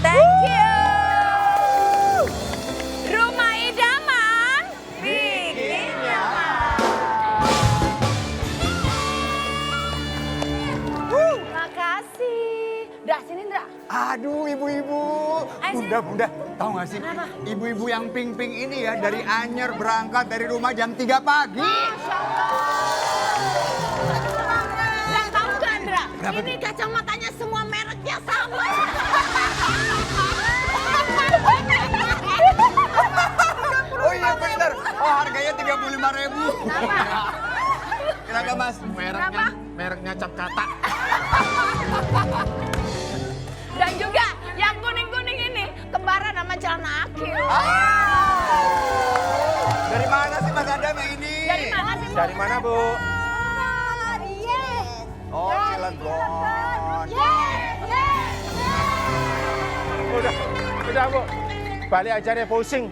Thank you. Rumah idaman bikin nyaman. Makasih. Dra, sini Dra. Aduh ibu-ibu, bunda, tahu gak sih? Kenapa? Ibu-ibu yang pink-pink ini ya dari Anyer berangkat dari rumah jam 3 pagi. Masya Allah. Dra, tahu gak Dra? Berapa, Ini kacamatanya semua mereknya sama. Oh iya bener, oh harganya 35.000. Kenapa mas? Mereknya cap kata. Dan juga yang kuning-kuning ini kembaran sama celana Akil. Dari mana sih mas Adam yang ini? Dari mana sih? Dari mana, Bu? Yes. Oh Cilegon. Udah, Bu. Balik aja refocusing.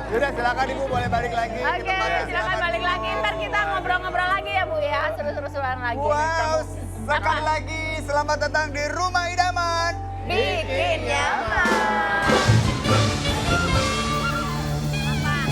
Yaudah silakan ibu boleh balik lagi. ke Oke, tempatnya. silakan balik lagi. Ntar kita ngobrol-ngobrol lagi ya Bu ya. Seru-seruan lagi. Wow, sekali Apa? lagi selamat datang di Rumah Idaman. Bikin nyaman.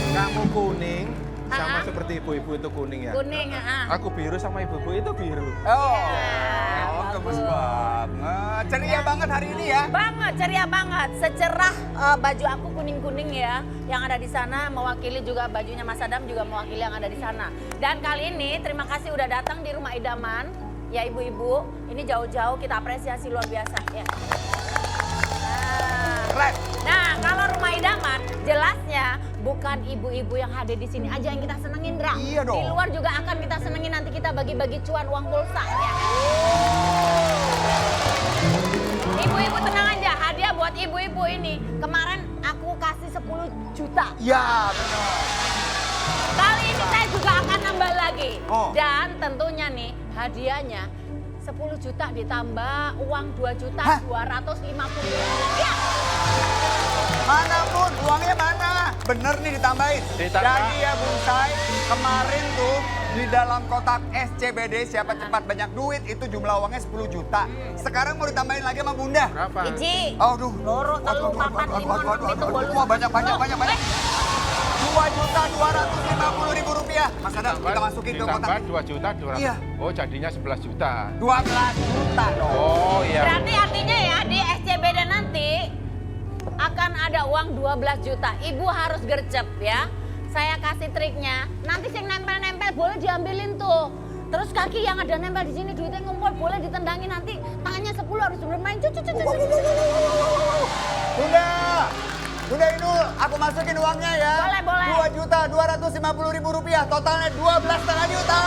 Kamu kuning sama Ah. seperti ibu-ibu itu kuning ya. Kuning, Aku biru sama ibu-ibu itu biru. Oh, Ya, gemes bagus. banget. Ceria banget hari ini ya. Banget, ceria banget. Secerah baju aku kuning-kuning ya. Yang ada di sana mewakili juga bajunya Mas Adam juga mewakili yang ada di sana. Dan kali ini terima kasih udah datang di Rumah Idaman. Ya ibu-ibu, ini jauh-jauh kita apresiasi luar biasa ya. Keren. Nah, kalau Rumah Idaman jelasnya bukan ibu-ibu yang hadir di sini aja yang kita senengin, Dra. Iya dong. Di luar juga akan kita senengin, nanti kita bagi-bagi cuan uang pulsa ya. Ibu-ibu tenang aja, hadiah buat ibu-ibu ini. Kemarin aku kasih 10 juta. Ya benar. Kali ini saya juga akan nambah lagi. Oh. Dan tentunya nih hadiahnya 10 juta ditambah uang 2 juta Hah? 250 rupiah. Mana pun uangnya mana? Bener nih ditambahin. Ditambah. Jadi ya Bunsai, kemarin tuh di dalam kotak SCBD siapa cepat banyak duit itu jumlah uangnya 10 juta. Sekarang mau ditambahin lagi sama Bunda. Berapa? Iji, Aduh. loro, telu, papat, lima, enam, pitu, bolu. Wah banyak. 2.250.000 rupiah. Mas Adam, kita masukin ke Ditambah kotak. 2 juta 200. Iya. Oh, jadinya 11 juta. 12 juta dong. Oh, iya. Berarti artinya ya di SCBD nanti akan ada uang 12 juta. Ibu harus gercep ya. Saya kasih triknya. Nanti yang nempel-nempel boleh diambilin tuh. Terus kaki yang ada nempel di sini duitnya ngumpul boleh ditendangin nanti tangannya 10 harus bermain. Bunda Inul, aku masukin uangnya ya. Boleh. 2.250.000 rupiah, totalnya 12,5 juta.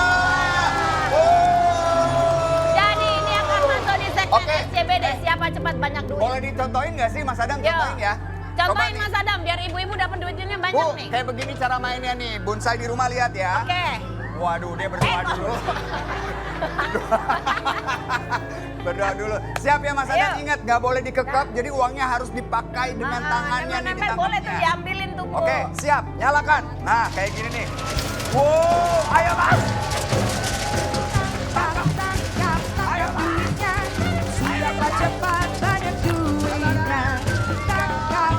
Jadi ini akan masuk di segmen Oke. SCBD. Siapa cepat banyak duit. Boleh dicontohin nggak sih Mas Adam? Yo. Contohin ya. Contohin Coba Mas Adam biar ibu-ibu dapat duitnya Bu, banyak nih. kayak begini cara mainnya nih. Bonsai di rumah lihat ya. Oke. Waduh, dia berdoa dulu. Berdoa dulu. Siap ya Mas Adam, Ayo. ingat nggak boleh dikekep, jadi uangnya harus dipakai dengan tangannya nih Nempel boleh tuh ditangkapnya. diambilin tuh Bu. Oke, siap. Nyalakan. Nah, kayak gini nih. Wow, ayo Mas. Ayo Mas. Siapa cepat banyak duitnya. Tangkap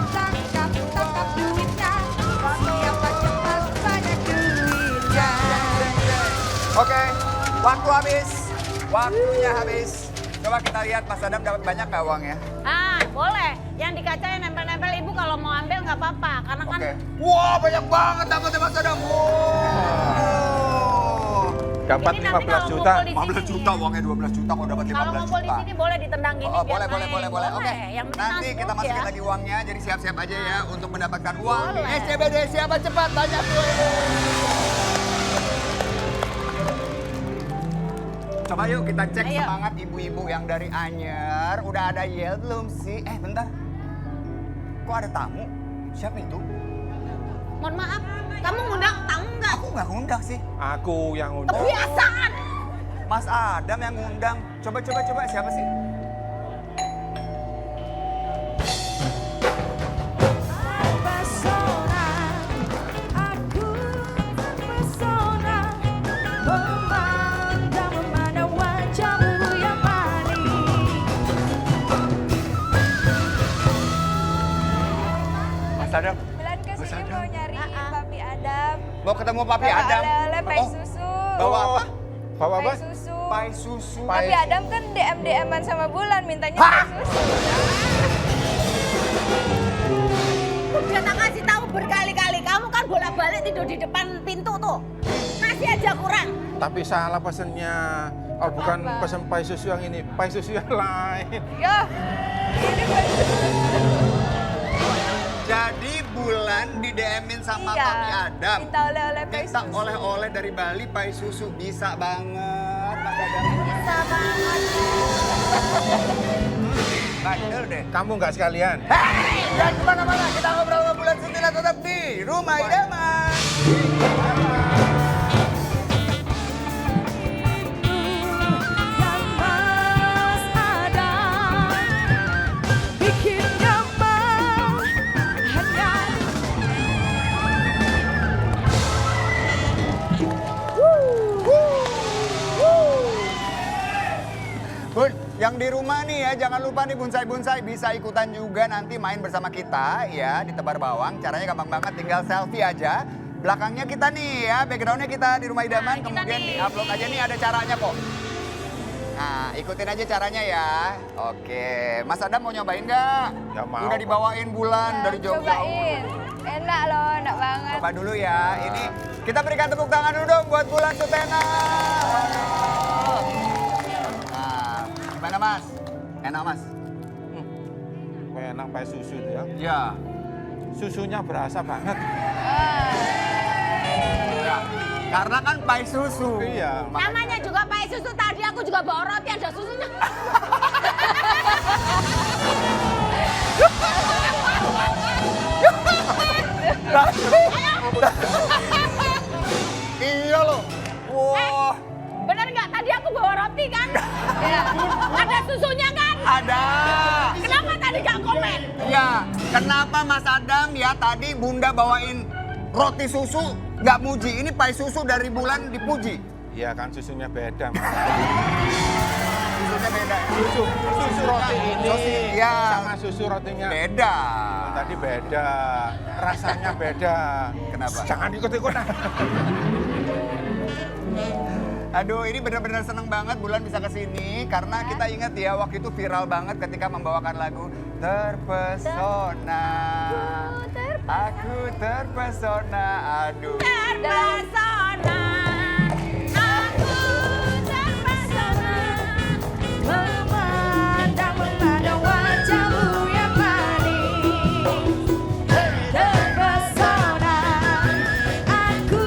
duitnya. Siapa cepat banyak duitnya. Oke, waktu habis. Waktunya habis. Coba kita lihat Mas Adam dapat banyak nggak uangnya? Ah, boleh. Yang di kaca yang nempel-nempel ibu kalau mau ambil nggak apa-apa. Karena kan Oke. Wah, banyak banget dapatnya Mas Adam. Wow. Dapat ini nanti 15 kalau juta. ngumpul di 15 sini, juta, uangnya 12 juta kalau dapat 15 kalau ngumpul juta. di sini boleh ditendang gini. Oh, biar boleh. main. Oke. Yang penting Nanti kita langsung masukin ya. lagi uangnya, jadi siap-siap aja ya untuk mendapatkan uang di Boleh. SCBD. Siapa cepat banyak duit. Coba yuk kita cek Ayo. semangat ibu-ibu yang dari Anyer. Udah ada yel belum sih? Bentar. Kok ada tamu? Siapa itu? Mohon maaf, kamu ngundang tamu nggak? Aku nggak ngundang sih. Aku yang undang. Kebiasaan. Mas Adam yang ngundang. Coba siapa sih? Terpesona, aku terpesona, memandang wajahmu yang manis. Adam. Bulan kesini Adam. mau nyari Papi Adam. Mau ketemu Papi Bawa Adam. oleh-oleh pai Oh, susu. bawa apa? Bawa apa? Pai susu. Pai susu. Papi Adam kan DM-an sama Bulan mintanya Hah? pai susu. Udah tak kasih tahu berkali-kali, kamu kan bolak-balik tidur di depan pintu tuh. Masih aja kurang. Tapi salah pesennya. Oh bukan Apa? pesen pai susu yang ini, pai susu yang lain. Ya, ini pai susu. Jadi Bulan di DM-in sama Iya, Papi Adam. minta oleh-oleh pai Minta susu. oleh-oleh dari Bali pai susu. Bisa banget Mas Adam. Bisa banget. Bandel deh. Kamu nggak sekalian? Hei, jangan kemana-mana. Kita ngobrol sama Bulan Sutila tetap di Rumah Idaman. Yang Mas Adam bikin nyaman hanya Bun, yang di rumah nih ya, jangan lupa nih bonsai-bonsai bisa ikutan juga nanti main bersama kita ya di Tebar Bawang. Caranya gampang banget, tinggal selfie aja. Belakangnya kita nih ya, backgroundnya kita di Rumah Idaman, kita kemudian nih. di-upload aja nih ada caranya kok. Nah, ikutin aja caranya ya. Oke, Mas Adam mau nyobain nggak? Ya, mau. Udah dibawain Bulan dari jauh-jauh. cobain. Enak loh, enak banget. Coba dulu ya. Ini kita berikan tepuk tangan dulu dong buat Bulan Sutena. Nah, gimana Mas? Enak Mas? Enak pai susu itu ya. Ya. Susunya berasa banget. Ya. Karena kan pai susu. Iya. Namanya juga pai susu, tadi aku juga bawa roti ada susunya. Iya loh. Wah, Bener nggak? Tadi aku bawa roti kan? Ya. Ada susunya kan? ada. Kenapa tadi nggak komen? Ya, kenapa Mas Adam ya tadi Bunda bawain roti susu nggak muji? Ini pai susu dari Bulan dipuji. Iya kan susunya beda. Mas. Susunya beda. Susu roti ini Iya. sama susu rotinya Beda. tadi beda. Rasanya beda. Kenapa? Jangan ikut-ikutan. Aduh, ini benar-benar seneng banget Bulan bisa kesini karena kita ingat ya waktu itu viral banget ketika membawakan lagu Terpesona. Aku terpesona. Aduh. Terpesona, aku terpesona. Memandang wajahmu yang manis. Terpesona, aku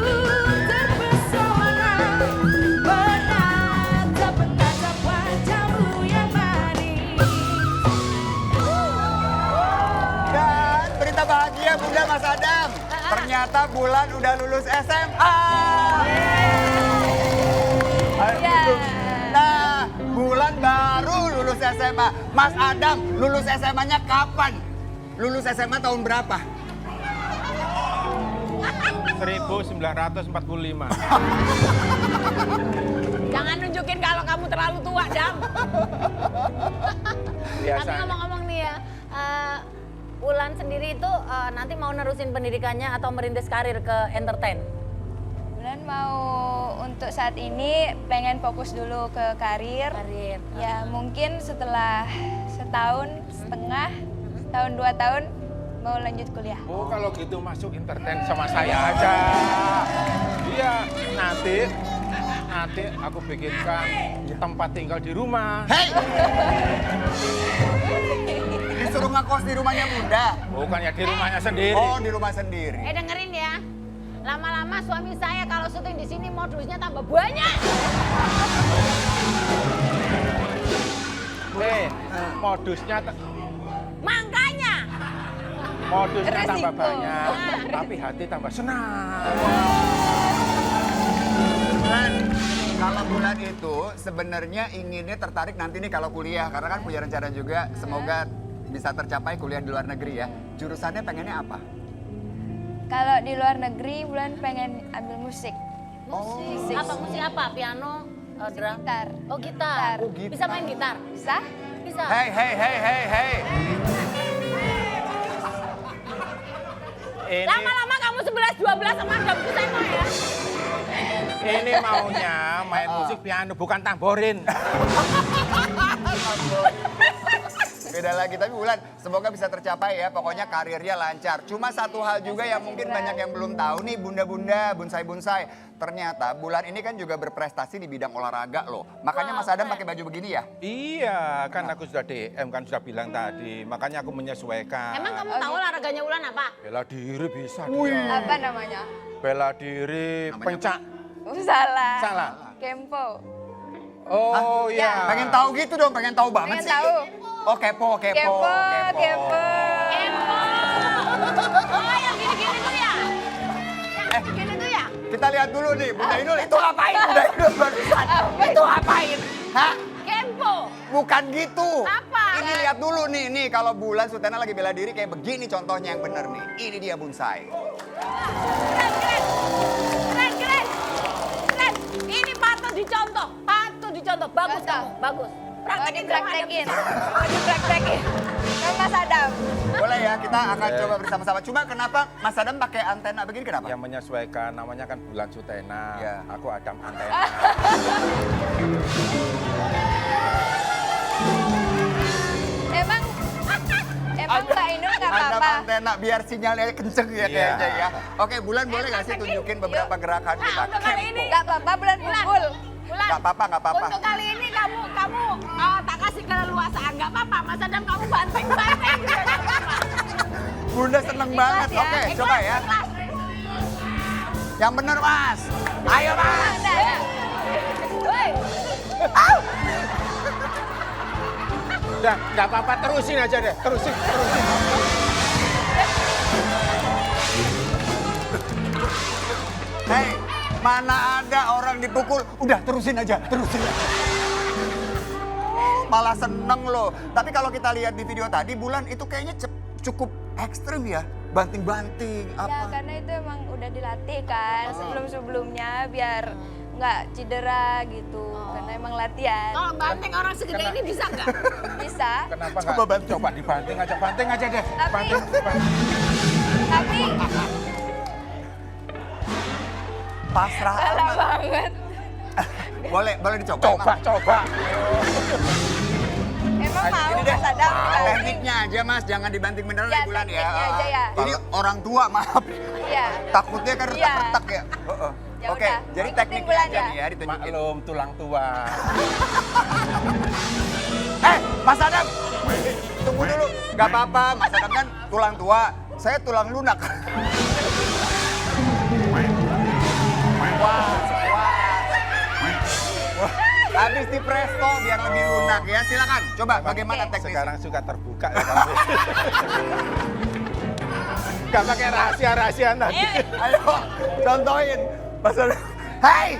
terpesona. Menatap wajahmu yang manis. Dan berita bahagia Bunda Mas Adam. Ternyata Bulan udah lulus SMA. Ya. Nah, Bulan baru lulus SMA. Mas Adam lulus SMA-nya kapan? Lulus SMA tahun berapa? 1945. Jangan nunjukin kalau kamu terlalu tua, Dam. Biasa. Tapi ngomong-ngomong nih ya, Ulan sendiri itu nanti mau nerusin pendidikannya atau merintis karir ke entertain? Bulan mau untuk saat ini pengen fokus dulu ke karir. Karir. Ya mungkin setelah setahun setengah, setahun 2 tahun mau lanjut kuliah. Oh kalau gitu masuk entertain sama saya aja. Iya, nanti aku bikinkan tempat tinggal di rumah. Hei! Disuruh ngekos di rumahnya Bunda. Bukan ya di rumahnya sendiri. Oh, di rumah sendiri. Dengerin ya. Lama-lama suami saya kalau syuting di sini modusnya tambah banyak. Modusnya Makanya. tambah Resiko. banyak, tapi hati tambah senang. Bulan, kalau Bulan itu sebenarnya inginnya tertarik nanti nih kalau kuliah. Karena kan punya rencana juga semoga bisa tercapai kuliah di luar negeri ya. Jurusannya pengennya apa? Kalau di luar negeri Bulan pengen ambil musik. Musik. Apa musik apa? Piano, drum? Gitar. Oh gitar. Oh, gitar. Bisa main gitar? Bisa? Bisa. Hei. Ini- Lama-lama kamu 11-12 sama hidupku saya mau ya. Ini maunya main musik piano bukan tamborin. Beda lagi, tapi Bulan semoga bisa tercapai ya. Pokoknya karirnya lancar. Cuma satu hal juga yang mungkin banyak yang belum tahu nih bunda-bunda, bonsai-bonsai. Ternyata Bulan ini kan juga berprestasi di bidang olahraga loh. Makanya Mas Adam pakai baju begini ya? Iya, kan aku sudah DM kan sudah bilang tadi. Makanya aku menyesuaikan. Emang kamu tahu olahraganya Wulan apa? Bela diri bisa Wih. dia. Apa namanya? Bela diri, Namanya pencak. Salah. Salah. Kempo. Oh iya. Pengen tahu gitu dong, pengen tahu banget Pengen sih. tahu. Oh kepo, kepo, Kepo, kepo. Kepo. Oh yang gini-gini tuh ya? Yang gini tuh ya? Kita lihat dulu nih, Bunda Inul itu ngapain? Bunda Inul barusan. Itu ngapain? Hah? Kempo. Bukan gitu. Apa? Ini lihat dulu nih kalau Bulan Sutena lagi bela diri kayak begini contohnya yang bener nih. Ini dia bonsai. Keren, keren. Keren, keren. Keren. Ini patut dicontoh. Patut dicontoh. Bagus Contoh. kamu, bagus. Mau Praktekin sama dipraktekin. Adam. Mau dipraktekin. Kan Mas Adam. Boleh ya, kita akan coba bersama-sama. Cuma kenapa Mas Adam pakai antena begini kenapa? Yang menyesuaikan namanya kan Bulan Sutena. Iya. Aku Adam Antena. Emang Mbak Inul nggak Adam apa-apa? antena biar sinyalnya kenceng ya Iya. kayaknya ya. Oke, Bulan boleh nggak sih tunjukin beberapa gerakan kita? Untuk kali ini. Nggak apa-apa bulan pukul. Wulan. Nggak apa-apa, nggak apa-apa. Untuk kali ini kamu tak kasih keleluasaan. Nggak apa-apa. Mas Adam kamu banteng-banteng. Bunda seneng banget. ya. Oke, coba ya. Ikhlas. Yang bener Mas. Ayo Mas. Ada. Woi. Udah, nggak apa-apa, terusin aja deh. Terusin. Hei, mana ada orang dipukul? Udah terusin aja, terusin. Malah seneng loh. Tapi kalau kita lihat di video tadi, Bulan itu kayaknya cukup ekstrim ya. Banting-banting, Ya apa. karena itu emang udah dilatih kan sebelum-sebelumnya biar nggak cedera gitu. Karena emang latihan. Kalau banteng orang segede ini bisa nggak? Bisa. Kenapa Coba nggak banting. coba dibanting aja, banting aja deh. Tapi- Banting. Tapi Pasrah salah amat. banget. Boleh dicoba. Coba. Emang mau Ini deh, Mas Adam bilang. tekniknya aja Mas, jangan dibanting beneran Ya, ya Bulan ya. tekniknya aja ya. Ini orang tua, maaf. Iya. Takutnya kan Iya. retak-retak ya. Heeh. Ya Oke, udah, jadi ikutin tekniknya Bulan aja ya. nih ya ditunjukin. Maklum, tulang tua. Mas Adam, tunggu dulu. Gak apa-apa, Mas Adam kan tulang tua. Saya tulang lunak. Wah. Habis di presto biar lebih lunak ya. Silakan, coba bagaimana Oke. teknisnya. Sekarang suka terbuka ya kamu. Gak pakai rahasia tadi. Ayo, contohin. Mas Adam. Hai,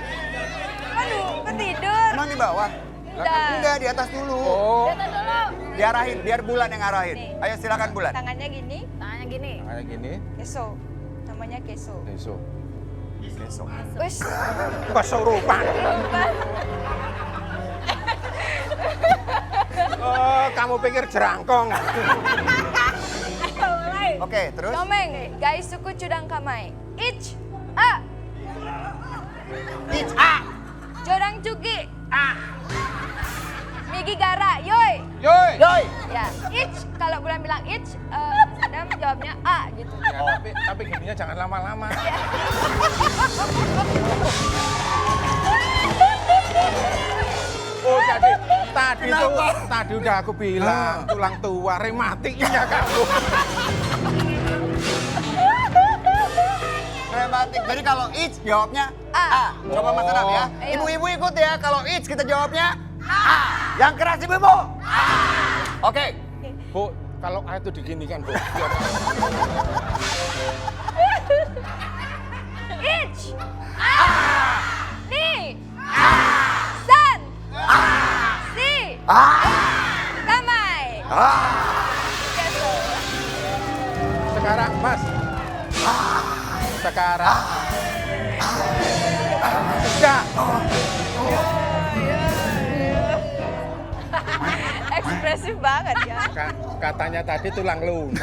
Aduh, ketidur. emang di bawah? Udah. Enggak, di atas dulu. Oh, Lihat dulu. Diarahin, biar Bulan yang arahin. Nih. Ayo silakan Bulan. Tangannya gini, Tangannya gini. kayak gini. keso. Namanya keso. Besok. Besok. Wes, Kesurupan. Oh, kamu pikir jerangkong? Ayo mulai. Oke, terus? Tomeng, guys suku cudang kamai. Ich, a, Ich, ah. jorang cuki, a. Migi gara, yoi. Yoi. Yoi. Ya, ich. Kalau Bulan bilang ich, Mas Adam jawabnya a gitu. Ya, tapi gininya jangan lama-lama. Oh, jadi tadi udah aku bilang tulang tua, rematiknya kamu. Rematik. Jadi kalau ich jawabnya A. A. Coba Mas Adam ya. Ayo. Ibu-ibu ikut ya. Kalau ich kita jawabnya A. Yang keras ibu-ibu. A. Oke. Bu, kalau A itu diginikan, Bu. Ich, a, ni, san, si, A. kamai. A. Keso. Sekarang, Mas. Sekarang. Sudah. Ekspresif banget ya. Katanya tadi tulang lunak.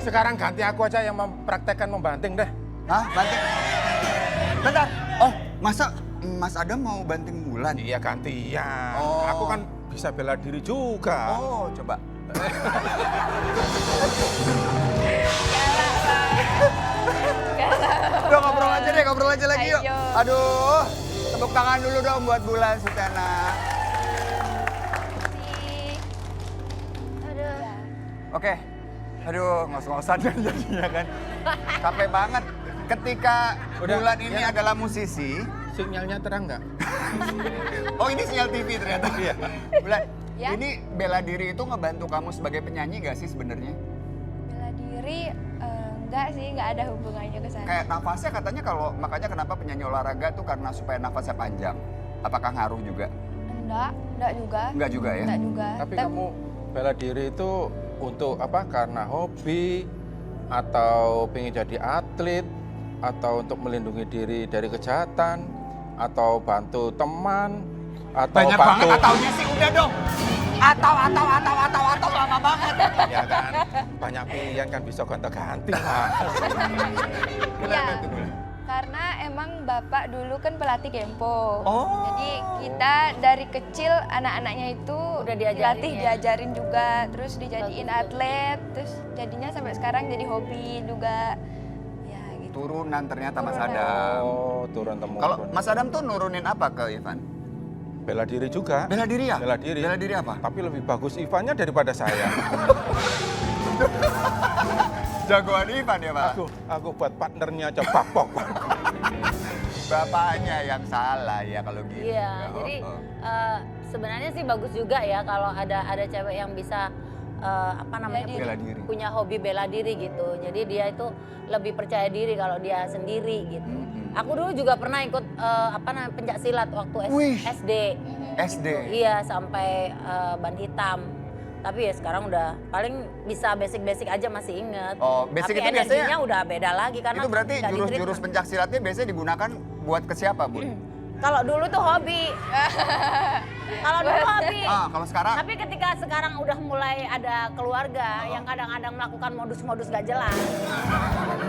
Sekarang ganti aku aja yang mempraktekkan membanting deh. Hah, banting? Bentar. Oh, masa Mas Adam mau banting Bulan? Iya gantian. Oh. Aku kan bisa bela diri juga. Oh, coba. Udah ngobrol aja lagi yuk. Ayo. Aduh, tepuk tangan dulu dong buat Bulan Sutena. Aduh. Oke, aduh ngos-ngosan kan jadinya kan. Capek banget. Ketika Udah, Bulan ini ya. adalah musisi. Sinyalnya terang nggak? Oh ini sinyal TV ternyata. Iya. Bulan, Ya. ini bela diri itu ngebantu kamu sebagai penyanyi gak sih sebenarnya? Bela diri enggak sih, enggak ada hubungannya ke sana. Kayak nafasnya katanya kalau makanya kenapa penyanyi olahraga tuh karena supaya nafasnya panjang. Apakah ngaruh juga? Enggak juga. Enggak juga ya? Enggak juga. Tapi kamu bela diri itu untuk apa? Karena hobi atau pengen jadi atlet atau untuk melindungi diri dari kejahatan atau bantu teman atau Banyak bantu banget ataunya sih udah dong. Atau lama banget. ya kan banyak pilihan kan bisa gonta-ganti lah. Kenapa Ya. tuh Bulan? Karena emang bapak dulu kan pelatih Kempo. Oh. Jadi kita dari kecil anak-anaknya itu Udah diajarin dilatih, ya? diajarin juga, terus dijadiin Bagus, atlet, terus jadinya sampai sekarang jadi hobi juga. Ya gitu. Turunan ternyata Mas Turunan. Adam. Oh, turun temurun. Kalau Mas Adam tuh nurunin apa ke Ivan? bela diri juga. Bela diri ya? Bela diri. Bela diri apa? Tapi lebih bagus Ivannya daripada saya. Jagoan Ivan ya Pak? Aku buat partnernya aja papok. Bapaknya yang salah ya kalau gitu. Iya, Ya, jadi oh. sebenarnya sih bagus juga ya kalau ada cewek yang bisa apa namanya Bela diri. punya hobi bela diri gitu. Jadi dia itu lebih percaya diri kalau dia sendiri gitu. Aku dulu juga pernah ikut apa namanya pencak silat waktu Wih. SD. SD. Iya sampai ban hitam. Tapi ya sekarang udah paling bisa basic-basic aja masih inget. Oh, basic Tapi itu biasanya- energinya udah beda lagi karena Itu berarti nggak jurus-jurus di-treatment. pencak silatnya biasanya digunakan buat ke siapa, Bun? Kalau dulu tuh hobi. Kalau dulu hobi. Ah, kalau sekarang? Tapi ketika sekarang udah mulai ada keluarga yang kadang-kadang melakukan modus-modus gak jelas.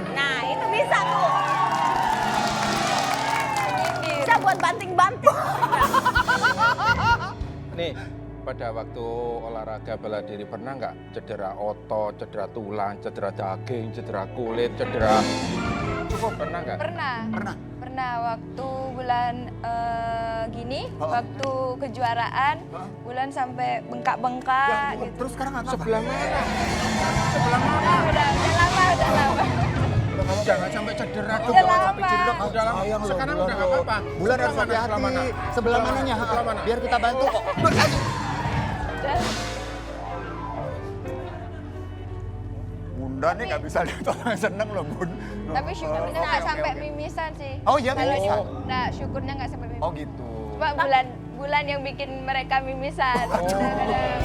Nah, itu bisa tuh. Bisa buat banting-banting. Nih, pada waktu olahraga bela diri pernah nggak cedera otot, cedera tulang, cedera daging, cedera kulit, cedera cukup pernah nggak? Pernah. Pernah. Pernah waktu bulan gini, Oh. waktu kejuaraan, Oh. bulan sampai bengkak-bengkak Ya, gitu. terus sekarang apa? Sebelah mana? Udah lama. Jangan sampai cedera tuh. Udah kalau lama. sampai cedera udah lama. Sayang loh, Sekarang Bulan udah nggak loh. apa-apa. Bulan harus Sebelah mana? hati-hati. Sebelah mana? Sebelah mananya? Sebelah mana? Biar kita bantu kok. Bunda nih nggak bisa lihat orang seneng loh, Bun. Tapi syukurnya Oke, nggak oke, sampai oke. mimisan sih. Oh, iya, Kalau mimisan? Nah, syukurnya nggak sampai mimisan. Oh gitu. Cuma bulan yang bikin mereka mimisan. Kadang-kadang.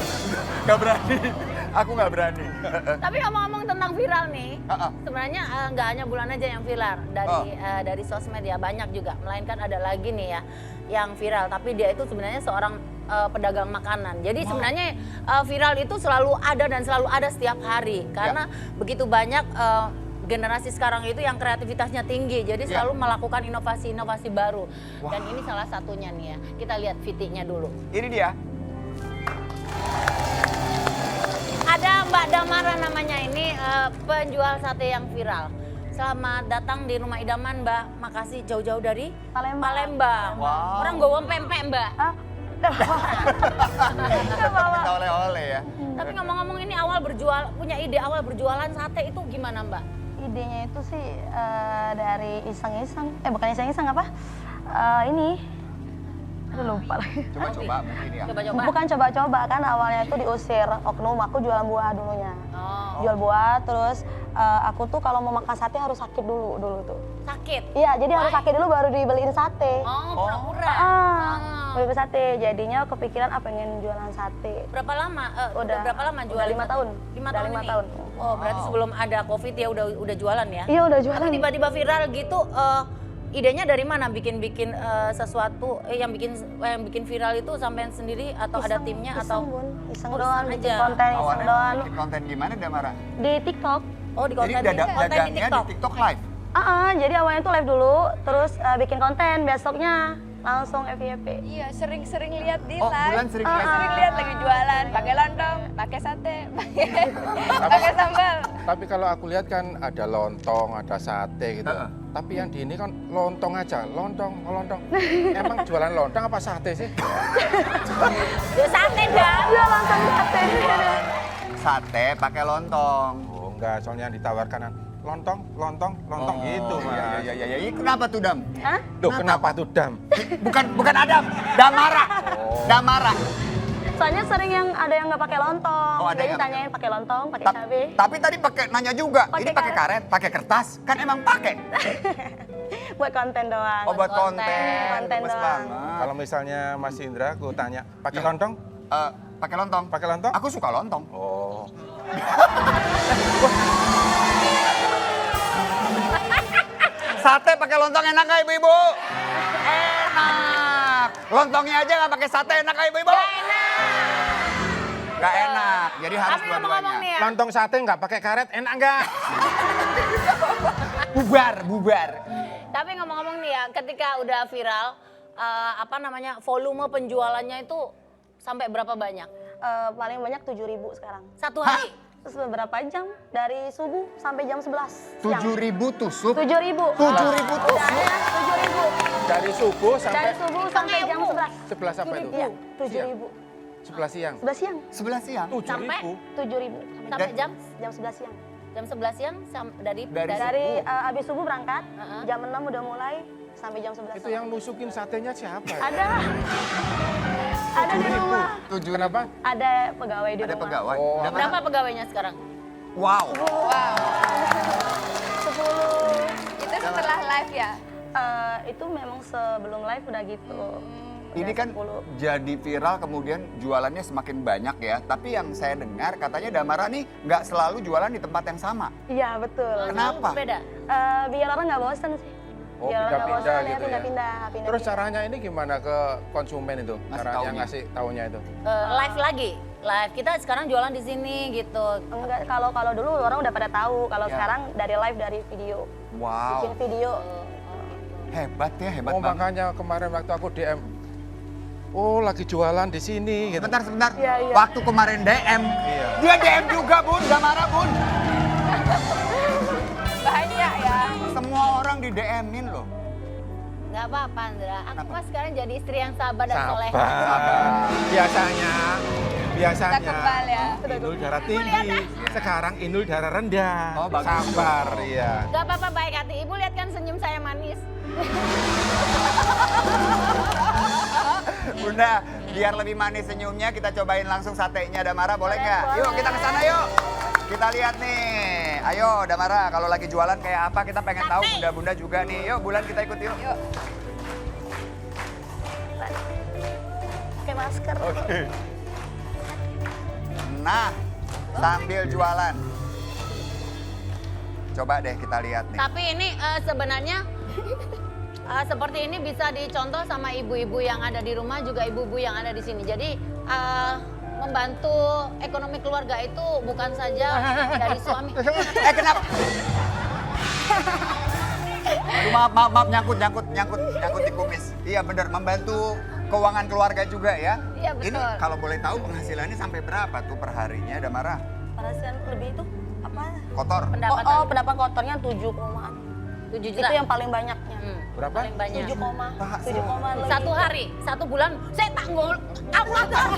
Nggak berani. Aku nggak berani. Tapi ngomong-ngomong tentang viral nih, Ah, ah. sebenarnya nggak hanya Bulan aja yang viral dari sosmed ya banyak juga. Melainkan ada lagi nih ya yang viral, tapi dia itu sebenarnya seorang pedagang makanan. Jadi sebenarnya viral itu selalu ada dan selalu ada setiap hari karena begitu banyak generasi sekarang itu yang kreativitasnya tinggi, jadi Ya. selalu melakukan inovasi-inovasi baru. Dan ini salah satunya nih ya. Kita lihat VT-nya dulu. Ini dia. Ada Mbak Damara namanya ini penjual sate yang viral. Selamat datang di Rumah Idaman Mbak. Makasih jauh-jauh dari Palembang. Wow. Orang gowo pempek Mbak. Kita oleh-oleh ya. Tapi ngomong-ngomong ini punya ide awal berjualan sate itu gimana Mbak? Idenya itu sih dari iseng-iseng, bukan iseng-iseng apa? Ini, aduh lupa lagi. Coba-coba mungkin ya. Coba-coba. Bukan coba-coba kan awalnya itu diusir oknum, aku jualan buah dulunya. Oh, Jual buah, terus aku tuh kalau mau makan sate harus sakit dulu tuh. sakit. Iya, jadi harus Why? sakit dulu baru dibeliin sate. Oh, pura-pura. Beli sate, jadinya kepikiran pengen jualan sate. Berapa lama? Udah berapa lama udah jualan? 5 tahun. 5 Udah tahun 5 ini? tahun. Oh, berarti sebelum ada Covid ya udah jualan ya? Iya udah jualan. Tapi tiba-tiba viral gitu, idenya dari mana bikin sesuatu yang bikin viral itu sampean sendiri atau ada timnya iseng, atau Bun. Iseng Oh, doang, iseng bikin aja. konten, iseng Awalnya doang. bikin konten gimana Damara? Di TikTok. Oh, di Jadi konten di dagangnya TikTok. di TikTok live. Jadi awalnya tuh live dulu, terus bikin konten, besoknya langsung FYP. Iya, sering-sering lihat di Oh, live. Bulan sering lihat. Sering lihat lagi jualan, pakai lontong, pakai sate, pakai sambal. Tapi kalau aku lihat kan ada lontong, ada sate gitu. Heeh. Tapi yang di ini kan lontong aja, lontong. Emang jualan lontong apa sate sih? Ya sate dah. Iya, langsung sate. Sate pakai lontong. Oh enggak, soalnya yang ditawarkan kan lontong gitu mas. Iya. Kenapa tuh, Dam? Hah? Loh kenapa tuh Dam? Bukan Adam, Damara. Oh. Damara. Soalnya sering yang ada yang nggak pakai lontong, Oh, ada jadi yang nggak tanyain pakai lontong, pakai Ta- cabai. Tapi tadi pakai nanya juga. Pakai Ini pakai karet, pakai kertas, kan emang pakai. Buat konten doang. Oh, buat konten. Konten Gemes doang. banget. Kalau misalnya Mas Indra, aku tanya, pakai Ya. lontong? Pakai lontong. Pakai lontong? Aku suka lontong. Oh. Sate pakai lontong enak nggak ibu-ibu? Enak. Lontongnya aja nggak pakai sate enak nggak ibu-ibu? Nggak enak. Jadi harus Tapi ngomong-ngomong nih dua-duanya. ya. Lontong sate nggak pakai karet, enak nggak? Bubar. Tapi ngomong-ngomong nih ya, ketika udah viral, volume penjualannya itu sampai berapa banyak? Paling banyak 7.000 sekarang. Satu hari? Terus beberapa jam, dari subuh sampai jam 11 siang. 7.000 tusuk. 7.000. 7.000 tusuk. Udah, 7.000. Dari subuh sampai Dari subuh sampai jam 11. 11 apa itu? Iya, 7.000. 11 siang. 11 siang, 11 siang. 7.000. 7.000. Sampai Dan- jam? Jam 11 siang. Jam 11 siang dari Dari abis subuh berangkat, Heeh. jam 6 udah mulai sampai jam 11. Itu yang nusukin satenya siapa ya? Ada. Ada di rumah. 7 Kenapa? Ada pegawai di Ada rumah. pegawai. Oh. Dan berapa pegawainya sekarang? Wow. 10. Itu setelah live ya? Itu memang sebelum live udah gitu. Ini kan 10. jadi viral kemudian jualannya semakin banyak ya. Tapi yang saya dengar katanya Damara nih nggak selalu jualan di tempat yang sama. Iya betul. Kenapa? Beda. Biar orang nggak bosan sih. Oh, Biar orang nggak pindah-pindah bosan ya gitu ya. pindah-pindah. Terus caranya ini gimana ke konsumen itu? Ngasih Caranya taunya. ngasih taunya itu? Live lagi. Live kita sekarang jualan di sini gitu. Enggak, kalau dulu orang udah pada tahu. Kalau Ya. sekarang dari live dari video. Wow. Bikin video. Hebat ya, hebat Oh banget. makanya kemarin waktu aku DM, oh lagi jualan di sini gitu. Sebentar. Iya, iya. Waktu kemarin DM, Iya. dia DM juga Bun, Damara Bun. Banyak ya. Semua orang di DM-in loh. Nggak apa-apa, Andra. Aku Kenapa? kan sekarang jadi istri yang sabar dan soleh. Sabar. Biasanya Kita kebal ya. Inul darah tinggi, sekarang Inul darah rendah. Oh, bagus. Sabar, iya. Nggak apa-apa, baik hati. Ibu lihat kan senyum saya manis. Bunda, biar lebih manis senyumnya kita cobain langsung satenya Damara, boleh Boleh, nggak? Yuk boleh. kita ke sana yuk. Kita lihat nih. Ayo Damara, kalau lagi jualan kayak apa kita pengen tahu. Sate. Bunda-bunda juga nih. Yuk Bulan kita ikut yuk. Yuk. Pakai masker. Oke. Nah, sambil jualan. Coba deh kita lihat nih. Tapi ini sebenarnya seperti ini bisa dicontoh sama ibu-ibu yang ada di rumah juga ibu-ibu yang ada di sini. Jadi membantu ekonomi keluarga itu bukan saja dari suami. Kenapa? Aduh, maaf, nyangkut di kumis. Iya bener, membantu keuangan keluarga juga ya. Iya, betul. Ini kalau boleh tahu penghasilannya sampai berapa tuh per harinya, Damara? Penghasilan lebih itu apa? Kotor? Pendapatan Pendapatan kotornya 7 komaan. 7 juta. Itu yang paling banyaknya. Berapa? Paling banyak. 7 koma. 7 koma lebih. Satu hari, satu bulan, saya tanggul kalkulator.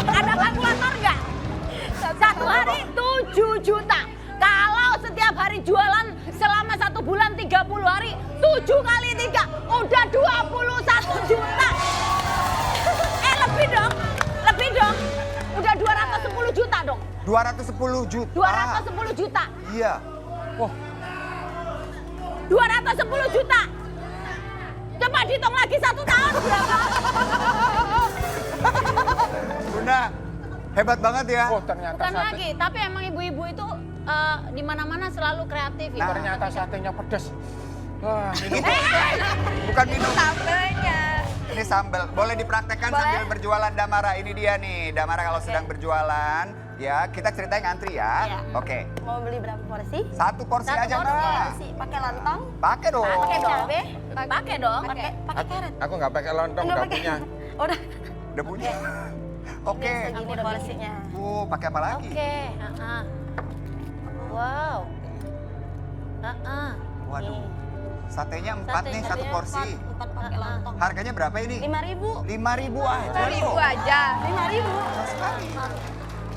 Ada kalkulator nggak? Satu hari 7 juta. Kalau setiap hari jualan selama 1 bulan 30 hari, 7 kali 3, udah 21 juta. Lebih dong. Udah 210 juta dong. 210 juta. 210 juta. Iya. Wah, 210 juta. Coba dihitung lagi 1 tahun berapa? Bunda, hebat banget ya. oh ternyata Bukan sate. lagi, tapi emang ibu-ibu itu di mana-mana selalu kreatif. Nah, Ternyata satenya pedas. Wah, ini Bukan minum. Sambelnya. Ini sambal. Boleh dipraktekkan Boleh. sambil berjualan Damara. Ini dia nih. Damara kalau sedang berjualan, Ya, kita ceritain ngantri ya. Iya. Oke. Mau beli berapa porsi? Satu porsi Satu aja, porsi. Mbak. Porsi pakai lontong, Pakai dong. pakai cabe, Pakai dong. pakai carrot. Aku nggak pakai lontong, Nggak nggak pakai. punya. Udah. Udah punya. Oke. Segini porsinya. Pakai apa lagi? Oke. Wow. Waduh. Satenya 4 nih, satu Satenya porsi. 4 pakai lontong. Harganya berapa ini? 5.000. 5.000 aja. 2.000 aja. 5.000. Murah sekali.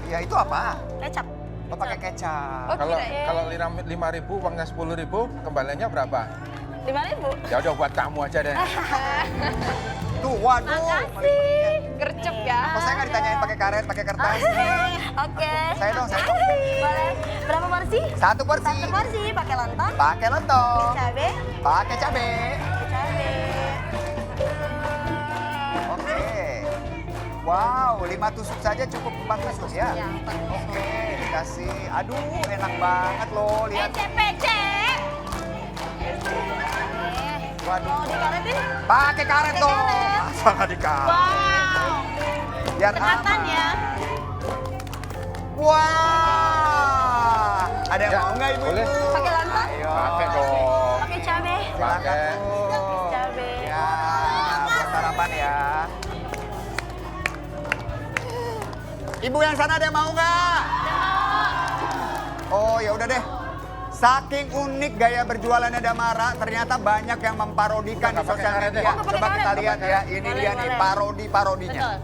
Ya itu apa? Kecap. Oh, pakai kecap. Oh, Kalau kirain. kalau 5.000 uangnya 10.000, kembaliannya berapa? 5.000. Ya udah buat kamu aja deh. Tuh, waduh. Makasih. Gercep ya. Kok saya nggak ditanyain pakai karet, pakai kertas? Oke. Saya dong, saya dong. Boleh. Berapa porsi? Satu porsi. Satu porsi pakai lontong, Pakai lontong. cabe, Pakai cabe. cabe. Oke. Wow, 5 tusuk saja cukup 4 tusuk ya? Ya, 4 tusuk. Oke, dikasih. Aduh, enak banget loh. Lihat. ECPC. Waduh. Mau dikaretin? Pakai karet dong. karet. Masa nggak dikaret? Wow. Biar Kesehatan aman. ya. Wah. Ada yang Ya, mau nggak ibu? boleh. Pakai lontong? Ayo. Pakai dong. Pakai cabe. Silakan, Pakai. Bu. Cabe. Ya, buat sarapan ya. Ibu yang sana ada yang mau nggak? Oh ya udah deh. Saking unik gaya berjualannya Damara, ternyata banyak yang memparodikan di Nggak pakai sosial karet media. ya? Oh, nggak pakai Coba kita karet. lihat ya, ini Boleh, dia nih boleh. parodi-parodinya. Betul.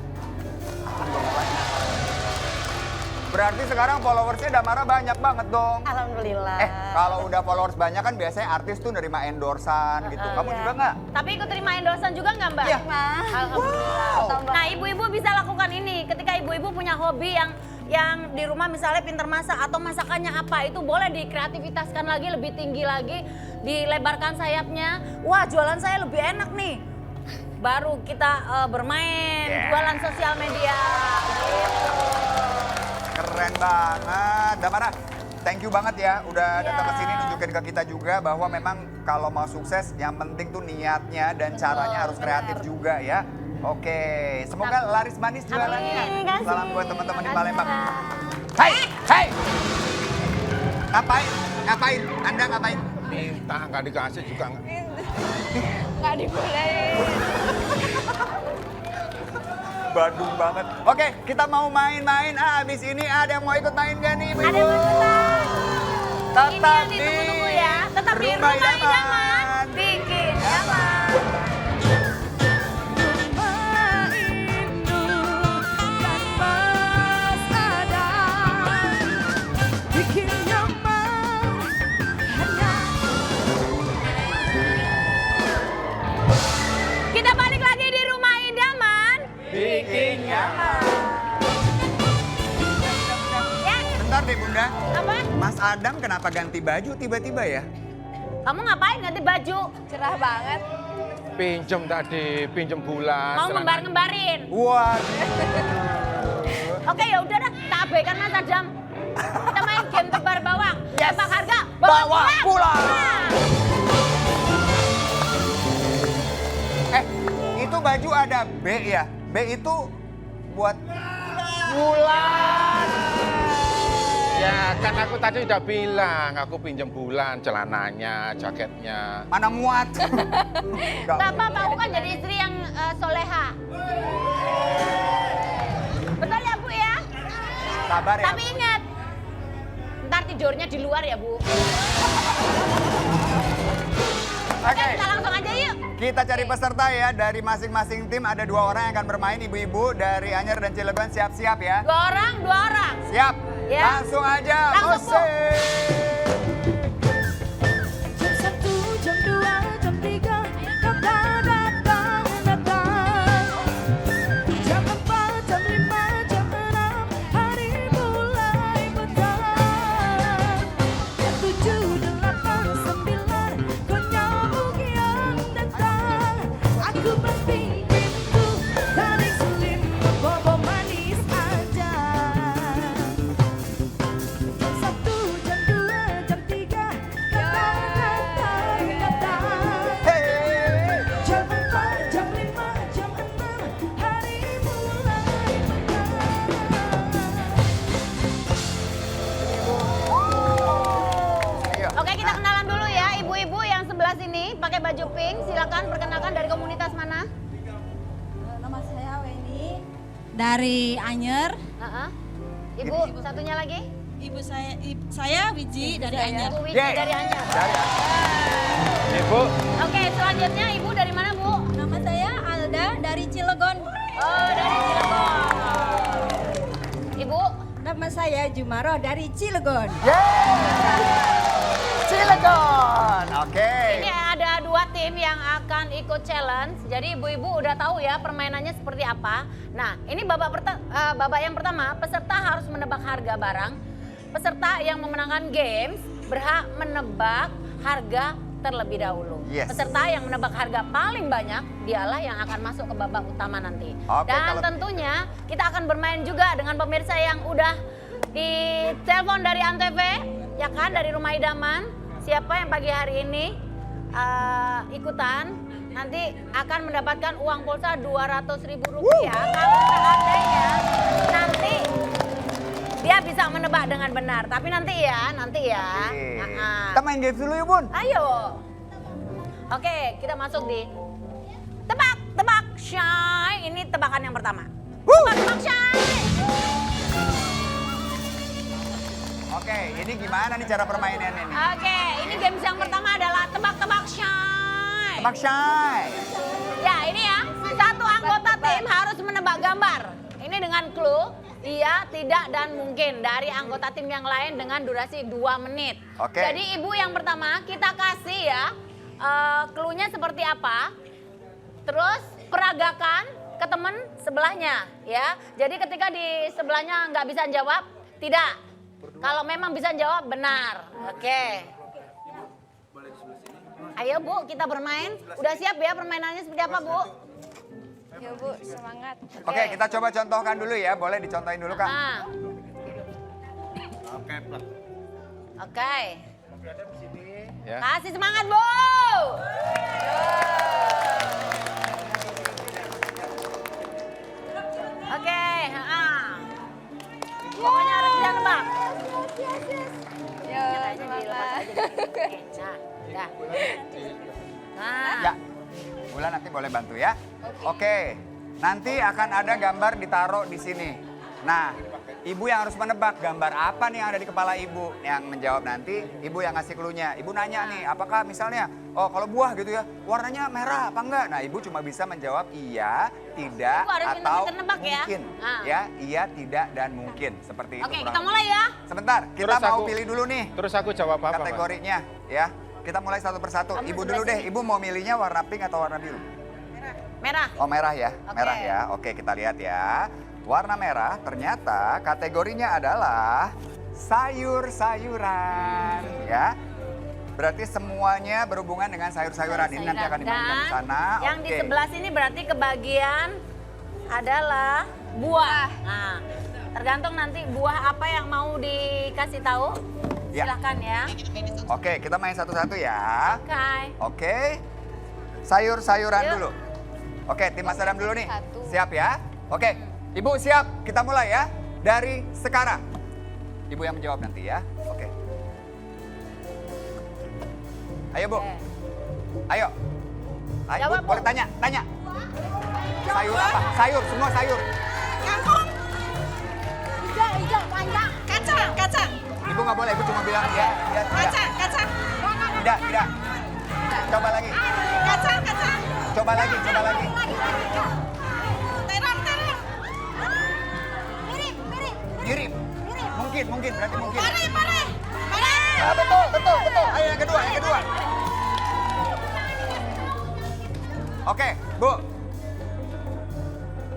Berarti sekarang followersnya Damara banyak banget dong. Alhamdulillah. Kalau udah followers banyak kan biasanya artis tuh nerima endorsan gitu. Kamu iya. juga nggak? Tapi ikut terima endorsan juga nggak Mbak? Iya. Nah, Alhamdulillah. Tambah. Nah ibu-ibu bisa lakukan ini ketika ibu-ibu punya hobi yang di rumah misalnya pinter masak atau masakannya apa itu boleh dikreativitaskan lagi lebih tinggi lagi, dilebarkan sayapnya. Wah jualan saya lebih enak nih. Baru kita bermain Yeah. jualan sosial media. Gitu. Keren banget. Damara, thank you banget ya udah datang ke sini nunjukin ke kita juga bahwa memang kalau mau sukses yang penting tuh niatnya dan caranya harus kreatif juga ya. Oke, semoga laris manis jualannya. Amin, kasih. Salam buat teman-teman di Palembang. Hai, hai. Ngapain? Ngapain? Anda ngapain? Minta nggak dikasih juga nggak. Nggak dibolehin. Badung banget. Oke, kita mau main-main. Abis ini ada yang mau ikut main gak nih, Ibu? Ada yang mau ikutan? Tetap Ini yang ditunggu-tunggu ya. Tetap di rumah idaman. Bikin nyaman. Kita balik lagi di rumah idaman. Bikin nyaman. Ya, Bentar deh, Bunda. apa? Mas Adam kenapa ganti baju tiba-tiba ya? Kamu ngapain ganti baju? Cerah banget. Pinjem tadi, pinjem bulan. Mau celana. ngembar-ngembarin? Waduh. Oke ya udah dah, tak abaikan Mas Adam. Kita main game tebar bawang. Yes. Tebak harga, Bawa pulang. Nah, Itu baju ada B ya? B itu buat bulan. Ya kan aku tadi udah bilang, aku pinjem bulan, celananya, jaketnya. Mana muat? Nggak Gak apa-apa, aku kan jadi istri yang soleha. Betul ya Bu ya? Sabar ya. Tapi ingat, ntar tidurnya di luar ya Bu. Oke, Oke. kita langsung aja yuk. Kita cari peserta ya, dari masing-masing tim ada 2 orang yang akan bermain, ibu-ibu dari Anyer dan Cilegon siap-siap ya. 2 orang, 2 orang. Siap? Ya. Langsung aja, Langsung, Bu. musik! Jam 1, jam 2, jam 3, kau datang. Jam 4, jam 5, jam 6, hari mulai petang. Jam 7, 8, 9, kau nyambung yang datang. Aku berpintu dari selimut bobo manis aja. Jam 1, jam 2, dari Anyer. Heeh. Ibu, satunya lagi? Ibu saya Wiji dari Anyer. Ibu Wiji Yeay. dari Anyer. Ibu, Oke, selanjutnya Ibu dari mana, Bu? Nama saya Alda dari Cilegon. Oh, dari Cilegon. Ibu? Nama saya Jumaro dari Cilegon. Cilegon. Oke. Ini ada 2 tim yang akan ikut challenge. Jadi ibu-ibu udah tahu ya permainannya seperti apa. Nah, ini babak yang pertama, peserta harus menebak harga barang. Peserta yang memenangkan games berhak menebak harga terlebih dahulu. Yes. Peserta yang menebak harga paling banyak, dialah yang akan masuk ke babak utama nanti. Oke, Dan kalau- tentunya kita akan bermain juga dengan pemirsa yang udah ditelepon dari Antv, ya kan, dari Rumah Idaman. Siapa yang pagi hari ini ikutan, nanti akan mendapatkan uang pulsa Rp200.000. Kalau seandainya nanti dia bisa menebak dengan benar. Tapi nanti ya. Oke. Ah. Kita main games dulu yuk, Bun. Ayo. Oke, kita masuk di tebak shy. Ini tebakan yang pertama. Tebak shy. Oke, ini gimana nih cara permainannya nih? Oke, ini games yang pertama adalah tebak shy. Tebak shy. Ya, ini ya. Satu anggota tim harus menebak gambar. Ini dengan clue iya, tidak, dan mungkin dari anggota tim yang lain dengan durasi 2 menit. Oke. Jadi ibu yang pertama kita kasih ya clue-nya seperti apa. Terus peragakan ke temen sebelahnya ya. Jadi ketika di sebelahnya nggak bisa jawab, tidak. Kalau memang bisa jawab, benar. Oke. Ayo Bu, kita bermain. Udah siap ya permainannya seperti apa Bu? Ya Bu, semangat. Oke, kita coba contohkan dulu ya. Boleh dicontohin dulu, Kak? Ah. Oke. ya. Kasih semangat, Bu. Oke, pokoknya harus bisa nebak. Yo, semangat. Nah, Nah, Ya. Bulan nanti boleh bantu ya. Oke. Nanti akan ada gambar ditaruh di sini. Nah, ibu yang harus menebak gambar apa nih yang ada di kepala ibu. Yang menjawab nanti ibu yang ngasih clue-nya. Ibu nanya nih, apakah misalnya, oh kalau buah gitu ya, warnanya merah apa enggak? Nah, ibu cuma bisa menjawab iya, tidak, Ibu harus atau pintar-pintar nebak ya. mungkin. Ah. Ya, iya, tidak, dan mungkin. Seperti itu. Oke, kurang kita lebih. mulai ya. Sebentar, kita Terus mau aku- pilih dulu nih Terus aku jawab apa, Mas? kategorinya ya. Kita mulai satu persatu. Kamu Ibu sebelah dulu deh, sini. ibu mau milihnya warna pink atau warna biru? Merah. Oh merah ya, Oke. merah ya. Oke kita lihat ya. Warna merah ternyata kategorinya adalah sayur-sayuran ya. Berarti semuanya berhubungan dengan sayur-sayuran. Ini nanti akan dimainkan di sana. Yang di Oke. sebelah sini berarti kebagian adalah buah. Nah, tergantung nanti buah apa yang mau dikasih tahu. Ya. Silahkan ya. Oke kita main satu-satu ya. Oke. Oke. Sayur-sayuran Yuk. dulu. Oke tim Mas Adam dulu nih. Satu. Siap ya? Oke. Ibu siap? Kita mulai ya. Dari sekarang. Ibu yang menjawab nanti ya. Oke. Ayo Bu. Oke. Ayo. Ayo Jawab, Bu, Bu. boleh tanya, tanya. Sayur apa? Sayur, semua sayur. Hijau, panjang. Kacang. Ibu nggak boleh, ibu cuma bilang ya, ya, tidak. Kacang. Tidak. Coba lagi. Kacang. Coba lagi. Terong. Mirip. Mungkin, berarti mungkin. Pare. Ah, betul. Ayo yang kedua. Oke, Bu.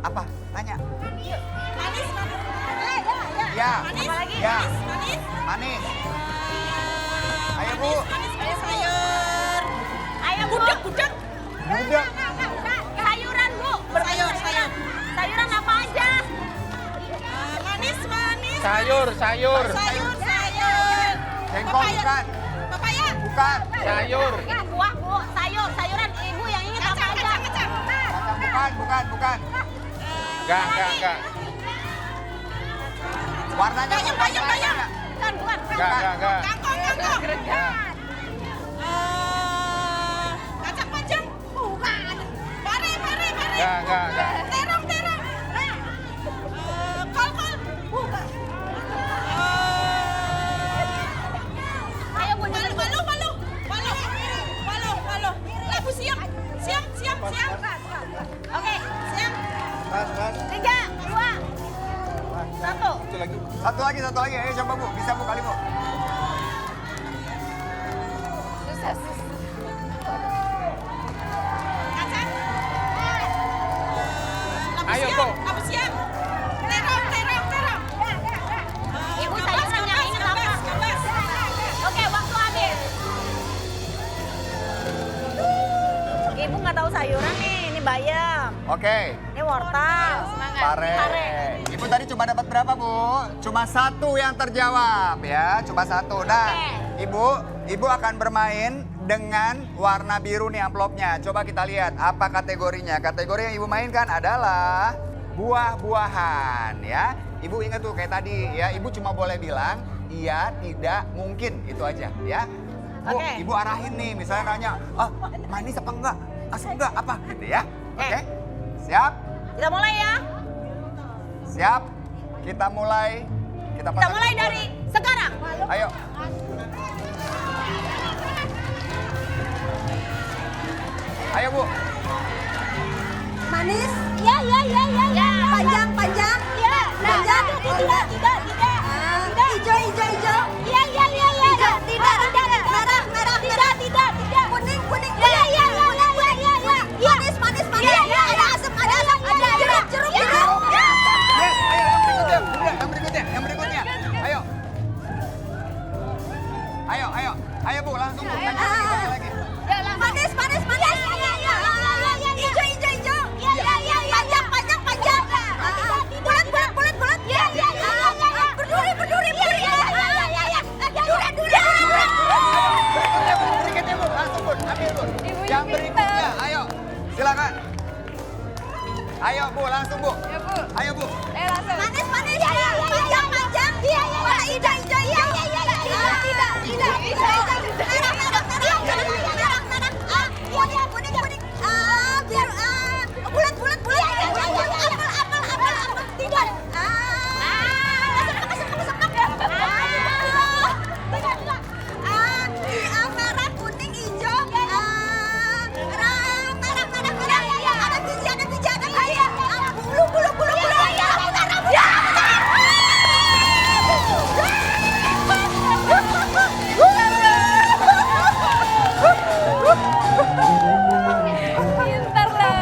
Apa? Tanya. Manis. Ya. Apa lagi? Ya. Manis. Ayo Bu. Kayak sayur. Ayo Bu. Gudeg. Muda. Sayuran Bu. Sayur. Sayuran apa aja? Manis. Sayur. Sayur. Jengkol bukan. Papaya. Bukan. Sayur. Ini buah Bu. Sayuran. Ibu yang ingat apa aja? Kacang. Bukan. Enggak. Warnanya Bayam. Bukan. Enggak. Kangkong. Ya. Kacang panjang. Bukan. Pare. Enggak. Terong. Satu lagi. Ayo coba Bu, bisa Bu kali Bu. Susah. Ayo, Po. Ibu sayuran yang ingat apa? Oke, waktu habis. Ibu nggak tahu sayuran nih, ini bayam, Oke. ini wortel, Pare. Ibu tadi cuma dapat berapa Bu? Cuma satu yang terjawab ya, cuma satu. Nah, Ibu akan bermain dengan warna biru nih amplopnya. Coba kita lihat apa kategorinya. Kategori yang Ibu mainkan adalah buah-buahan ya. Ibu ingat tuh kayak tadi ya, Ibu cuma boleh bilang iya, tidak, mungkin, itu aja ya. Bu, Oke. Ibu arahin nih, misalnya nanya, manis apa enggak, asam enggak, apa gitu ya. Oke, siap? Kita mulai ya. Siap? Kita mulai. Kita mulai dari sekarang. Ayo. Ayo Bu. Manis, Ya. panjang. Ya. Panjang. Tidak. Hijau. Ya. Tidak. Merah. Tidak. Kuning. Ya. Manis. Ya. Ada asam. Jeruk. Yes, ayo yang berikutnya. Ayo. Ayo Bu, langsung Bu. Lagi. Manis. Hijau. Panjang. Bulat. Berduri. Berikutnya Bu, langsung Bu, ambil Bu. Yang berikutnya, ayo. Silakan. Ayo Bu, langsung Bu. Ya, Bu. Ayo Bu. Langsung. Manis. Panjang. Warna hijau. Tidak. Merah. Kuning. Biru. Bulat. Apel. Tidak. Merah, kuning, hijau. Merah. Ada biji. Bulu. Pintar lah.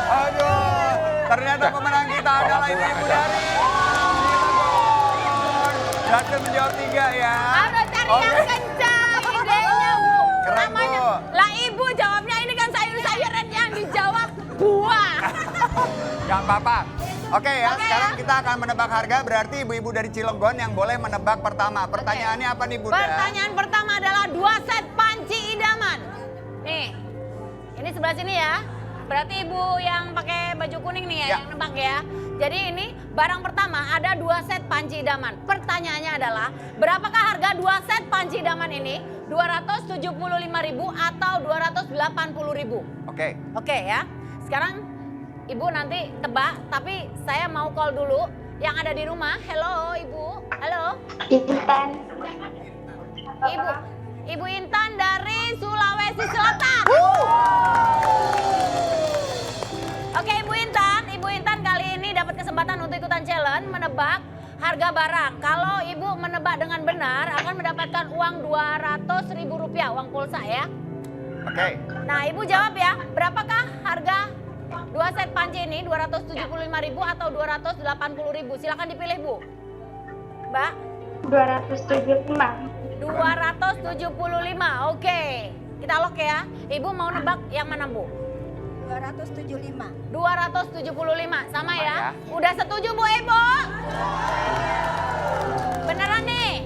Aduh, ternyata pemenang kita adalah ibu-ibu dari Jatim menjawab 3 ya. Harus cari Oke. yang kencang idenya, Bu. Keren, Namanya, Bu. lah Ibu jawabnya ini kan sayur-sayuran yang dijawab buah. Gak apa-apa. Oke ya, sekarang kita akan menebak harga, berarti ibu-ibu dari Cilegon yang boleh menebak pertama. Pertanyaannya apa nih Bunda? Pertanyaan pertama adalah 2 set panci idaman. Nih, ini sebelah sini ya. Berarti Ibu yang pakai baju kuning nih ya, Ya. yang nebak ya. Jadi ini barang pertama ada 2 set panci idaman. Pertanyaannya adalah berapakah harga 2 set panci idaman ini? 275.000 atau 280.000? Oke. Oke ya. Sekarang Ibu nanti tebak, tapi saya mau call dulu yang ada di rumah. Halo Ibu. Halo. Ibu Intan dari Sulawesi Selatan. Oke Ibu Intan kali ini dapat kesempatan untuk ikutan challenge menebak harga barang. Kalau Ibu menebak dengan benar akan mendapatkan uang Rp200.000, uang pulsa ya. Oke. Nah Ibu jawab ya, berapakah harga 2 set panci ini? 275.000 atau 280.000? Silakan dipilih Bu. Mbak? 275. Oke. Kita lock ya. Ibu mau nebak yang mana Bu? 275. 275. Sama ya? ya. Udah setuju Bu Ibu? Beneran nih?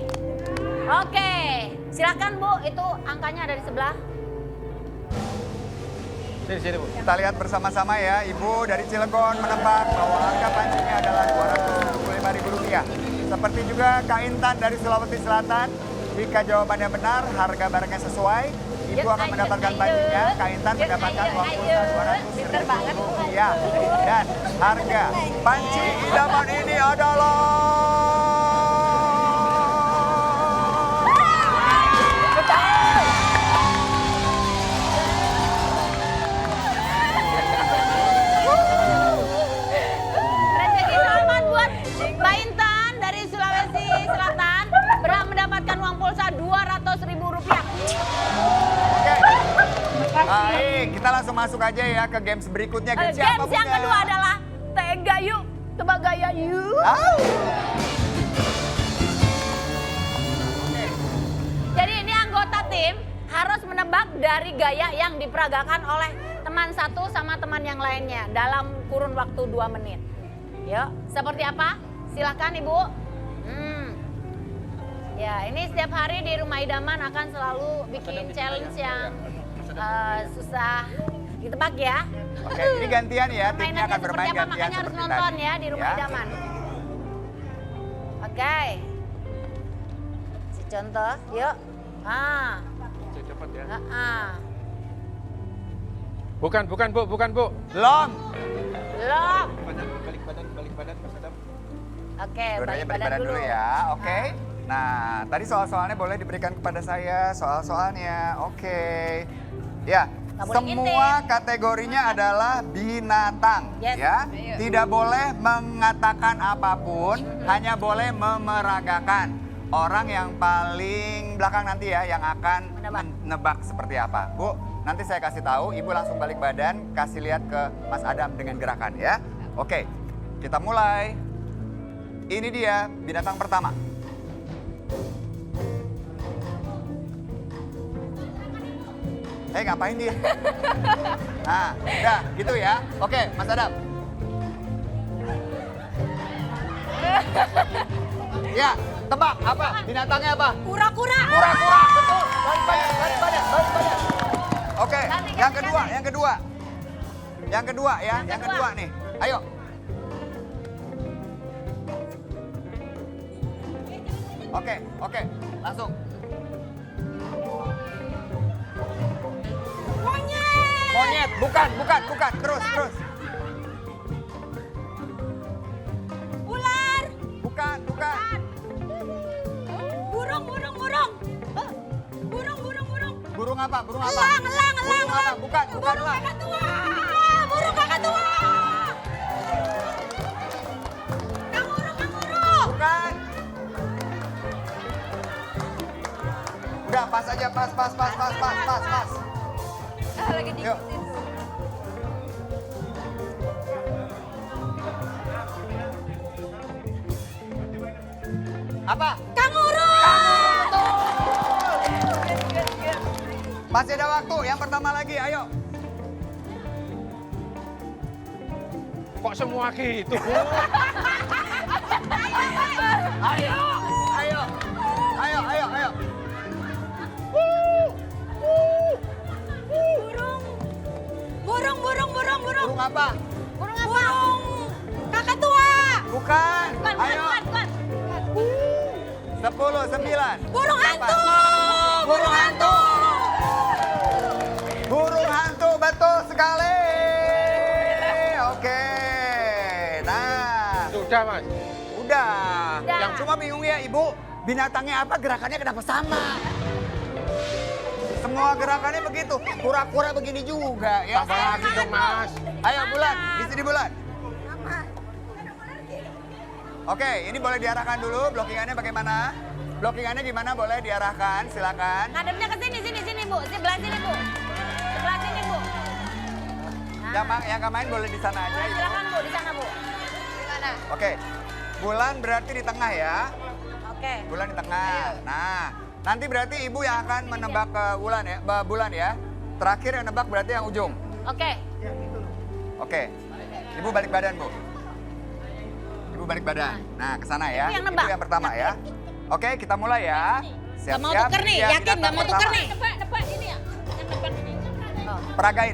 Oke. Silakan Bu, itu angkanya ada di sebelah. Sini Bu. Kita lihat bersama-sama ya, Ibu dari Cilegon menebak bahwa harga pancinya adalah Rp275.000. Seperti juga Kak Intan dari Sulawesi Selatan, jika jawabannya benar, harga barangnya sesuai, Ibu akan mendapatkan pancinya, Kak Intan mendapatkan uang pulsa Rp200.000. Dan harga panci idaman ini adalah... kita langsung masuk aja ya ke games berikutnya. Games siapa, Games yang Bunda? kedua adalah tega yuk. Tebak gaya yuk. Au. Jadi ini anggota tim harus menebak dari gaya yang diperagakan oleh teman satu sama teman yang lainnya dalam kurun waktu 2 menit. Yuk, seperti apa? Silahkan Ibu. Ya, ini setiap hari di Rumah Idaman akan selalu bikin challenge yang susah ditebak ya. Oke, ini gantian ya. Timnya Permainannya akan bermain seperti apa, gantian makanya harus seperti nonton tadi. ya di Rumah Idaman. Oke. Si contoh, yuk. Bukan Bu. Belum. Belum. Balik badan, Mas Adam. Oke, Dua-duanya balik balik badan dulu ya, oke. Nah, tadi soal-soalnya boleh diberikan kepada saya, soal-soalnya, oke. Ya, Nggak boleh semua kategorinya adalah binatang, Yes. ya. Tidak boleh mengatakan apapun, hanya boleh memeragakan. Orang yang paling belakang nanti ya, yang akan menebak seperti apa. Bu, nanti saya kasih tahu, Ibu langsung balik badan, kasih lihat ke Mas Adam dengan gerakan ya. Oke, kita mulai. Ini dia binatang pertama. Ngapain dia? Nah, udah gitu ya. Oke, Mas Adam. Ya, tebak apa? Binatangnya apa? Kura-kura. Kura-kura, betul. Balik badan. Oke, yang kedua. Yang kedua nih. Ayo. Oke, langsung. Monyet, bukan. Terus. Ular. Bukan. Burung. Burung apa? Elang. Burung apa? Bukan Burung elang. kakak tua. Kanguru. Bukan. Udah, pas aja, pas. Lagi Yuk. diikutin. Apa? Kanguru. Masih ada waktu, yang pertama lagi, ayo. Kok semua gitu, Bu? Ayo. Burung. Burung apa? Burung kakak tua. Bukan. Ayo. 10, 9. Burung hantu. Burung hantu, betul sekali. Oke. Nah, Sudah, Mas. udah. Udah. Yang cuma bingung ya, Ibu, binatangnya apa, gerakannya kenapa sama? Semua gerakannya begitu. Kura-kura begini juga ya. Tambah lagi dong, Mas. Ayo Bulan, di sini Bulan. Oke, ini boleh diarahkan dulu. Blockingannya bagaimana? Blockingannya gimana? Boleh diarahkan, silakan. Ngadepnya ke sini Bu. Sebelah sini Bu. Yang nggak main boleh di sana aja. Ibu. Silakan Bu, di sana Bu. Gimana? Oke, Bulan berarti di tengah ya. Oke. Bulan di tengah. Nah, nanti berarti Ibu yang akan menebak ke Bulan ya. Terakhir yang nebak berarti yang ujung. Oke. Oke. Ibu balik badan, Bu. Ibu balik badan. Nah, ke sana ya. Ibu yang nebak. Itu yang pertama ya. Oke, kita mulai ya. Gak mau tuker nih, Dia yakin gak mau binatang tuker pertama. nih. Nebak ini ya. Yang nebak ini.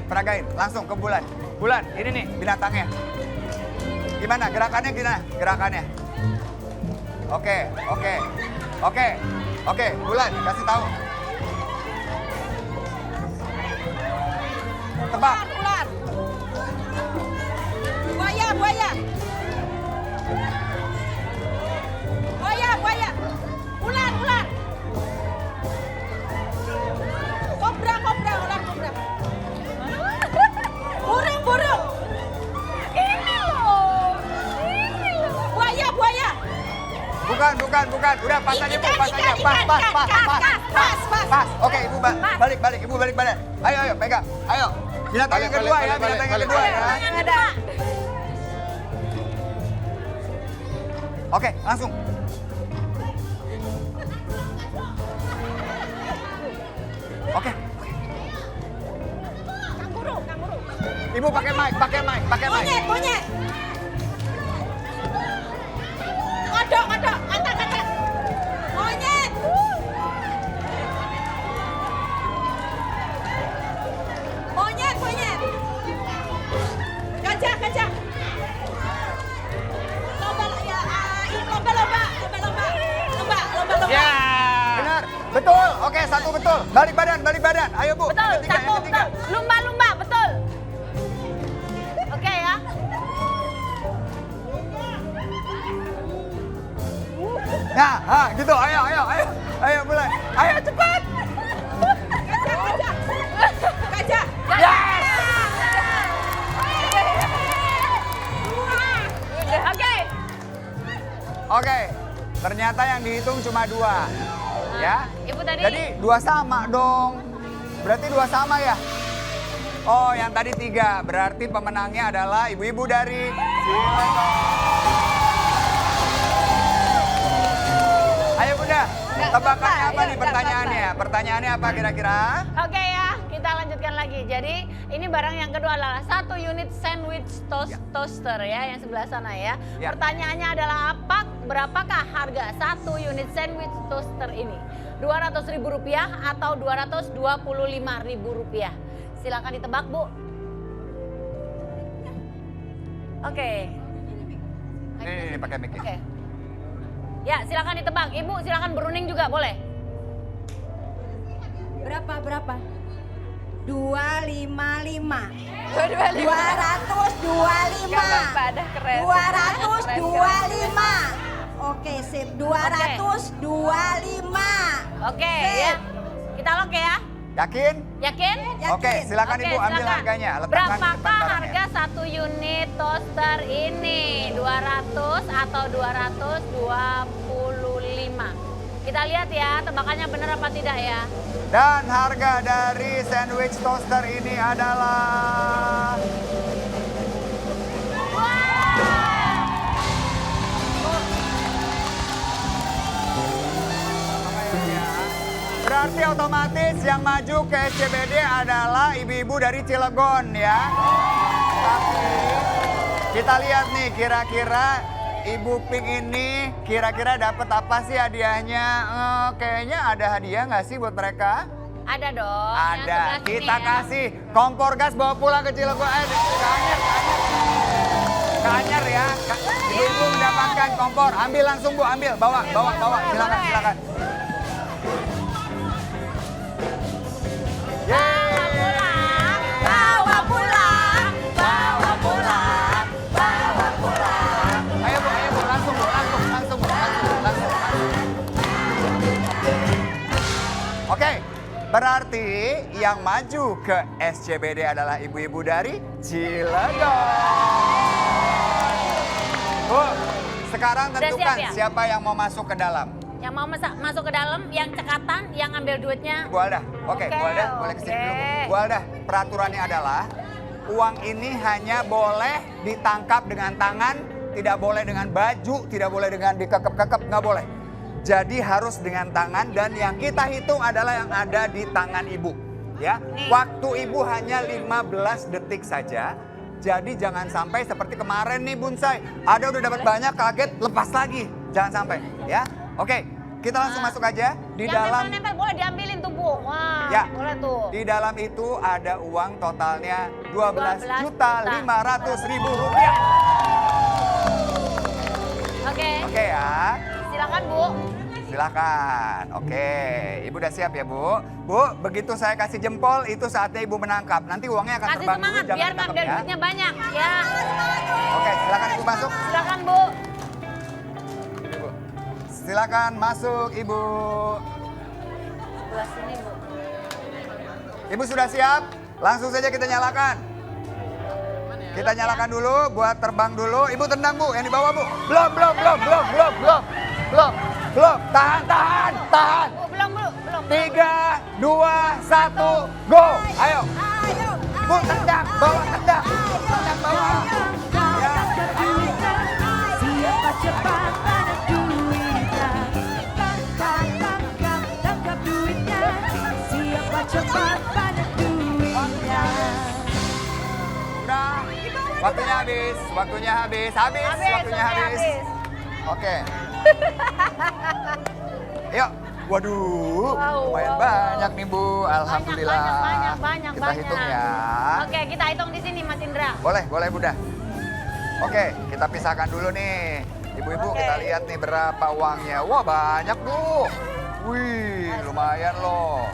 Peragain. Langsung ke Bulan. Bulan, ini nih binatangnya. Gimana gerakannya? Oke, Bulan, kasih tahu. Tebak. Ular. Buaya. Ular. Kobra. Burung. Ini loh. Buaya. Bukan. Udah pas aja, Bu, pas aja. Pas. Oke, Ibu balik badan. Ayo, pegang. Ayo. Binatang yang kedua ya, binatang yang kedua ya. Yang kedua. Oke, langsung. Oke. Kanguru. Ibu pakai mic. Monyet. Kodok. Kata. Monyet. Monyet. Gajah. Lomba. Ya. Benar. Betul. Oke, satu betul. Balik badan. Ayo, Bu. Betul, Yang ketiga, satu, yang ketiga. betul. Lumba, betul. Oke ya. Nah, gitu. Ayo mulai. Ayo cepat. Gajah. Yes. Oke. Oke. Ternyata yang dihitung cuma 2. Ya. Ibu tadi. Jadi 2 sama dong. Berarti 2 sama ya? Oh, yang tadi 3. Berarti pemenangnya adalah ibu-ibu dari Cilegon. Ayo Bunda, tebakannya apa nih pertanyaannya? Pertanyaannya apa kira-kira? Oke ya, kita lanjutkan lagi. Jadi ini barang yang kedua adalah 1 unit sandwich toaster ya, yang sebelah sana ya. Ya. Pertanyaannya adalah berapakah harga 1 unit sandwich toaster ini? Rp200.000 atau Rp225.000? Silakan ditebak, Bu. Oke. Ini pakai mic. Oke. Ya, silakan ditebak. Ibu silakan berunding juga, boleh? Berapa? 255. 225. 225. Gak apa-apa, dah keren. 225. Oke, sip. 225. Oke, ya. Kita lock ya. Yakin? Yakin? Oke, silakan Oke, Ibu ambil silakan. harganya. Letakkan di Berapakah depan barangnya. harga 1 unit toaster ini? 200 atau 225? Kita lihat ya, tebakannya benar apa tidak ya? Dan harga dari sandwich toaster ini adalah... Berarti otomatis yang maju ke SCBD adalah ibu-ibu dari Cilegon ya. Tapi kita lihat nih kira-kira Ibu Pink ini kira-kira dapat apa sih hadiahnya? Kayaknya ada hadiah nggak sih buat mereka? Ada dong. yang Ada. sebelah sini Kita ya. kasih kompor gas bawa pulang ke Cilegon. Kanyar ya. Ibu mendapatkan kompor. Ambil langsung Bu, ambil. Bawa. Silakan. Bawa pulang. Ayo Bu, langsung. Oke, berarti yang maju ke SCBD adalah ibu-ibu dari Cilegon. Bu, sekarang tentukan siap ya? siapa yang mau masuk ke dalam. Yang mau masuk ke dalam, yang cekatan, yang ambil duitnya. Bu Alda, oke, Bu Alda boleh kesini dulu Bu. Bu Alda, peraturannya adalah uang ini hanya boleh ditangkap dengan tangan, tidak boleh dengan baju, tidak boleh dengan dikekep-kekep, nggak boleh. Jadi harus dengan tangan dan yang kita hitung adalah yang ada di tangan ibu. Ya, waktu ibu hanya 15 detik saja. Jadi jangan sampai seperti kemarin nih Bunsai, ada udah dapat banyak kaget lepas lagi, jangan sampai ya. Oke, kita langsung masuk aja di Yang dalam. nempel-nempel boleh diambilin tuh Bu. Wah, Ya. boleh tuh. Di dalam itu ada uang totalnya 12 12.500.000 juta. rupiah. Oke, Oke ya, silakan Bu. silakan. Oke, Ibu udah siap ya Bu? Bu, begitu saya kasih jempol itu saatnya Ibu menangkap. Nanti uangnya akan Kasih terbang dulu, semangat jangan biar ditangkap ngambil ya. duitnya banyak ya. Oke, silakan Ibu masuk. Silakan Bu. Silakan masuk Ibu. Sebelah sini Bu. Ibu sudah siap? Langsung saja kita nyalakan. Kita nyalakan dulu buat terbang dulu. Ibu tendang Bu, yang di bawah Bu. Belum. Tahan. Bu, belum Bu, belum. 3, 2, 1, go. Ayo. Bu, tendang, bawa tendang. Tendang bawah. Ya, Siapa cepat pada duitnya? Tangkap duitnya. Siapa cepat pada duitnya? udah. Waktunya habis, waktunya habis, waktunya habis. Oke. Yuk, waduh, lumayan banyak nih Bu, alhamdulillah. Banyak. Kita hitung ya. Oke, kita hitung di sini Mas Indra. Boleh Bunda. Oke, kita pisahkan dulu nih. Ibu-ibu kita lihat nih berapa uangnya. Wah banyak Bu. Wih, lumayan loh.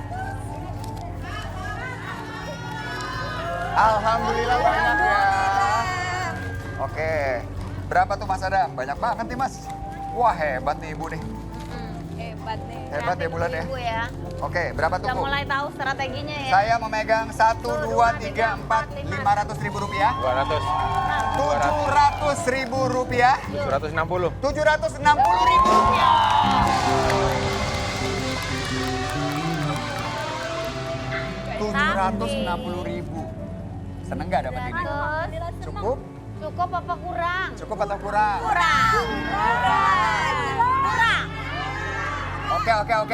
Alhamdulillah banyak ya. Oke, berapa tuh Mas Adam? Banyak banget nih Mas. Wah hebat nih Ibu nih. Hebat nih. Hebat ya Bulan ya. Ibu ya. Oke, berapa tuh Udah Bu? mulai tahu strateginya ya. Saya memegang 1, 2, 3, 4, 500 ribu rupiah. 200, 700 ribu rupiah. 760. 760 ribu rupiah. Rp760.000. Seneng nggak dapat ini? Cukup? Cukup apa kurang? Cukup atau kurang? Kurang.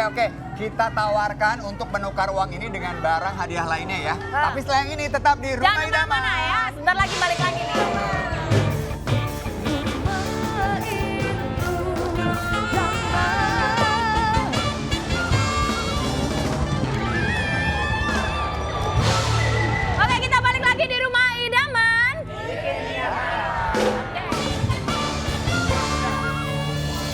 Oke. Kita tawarkan untuk menukar uang ini dengan barang hadiah lainnya ya. Tapi setelah yang ini tetap di Rumah Jangan Idaman. kemana ya. Sebentar lagi balik lagi nih. Oke, kita balik lagi di Rumah Idaman.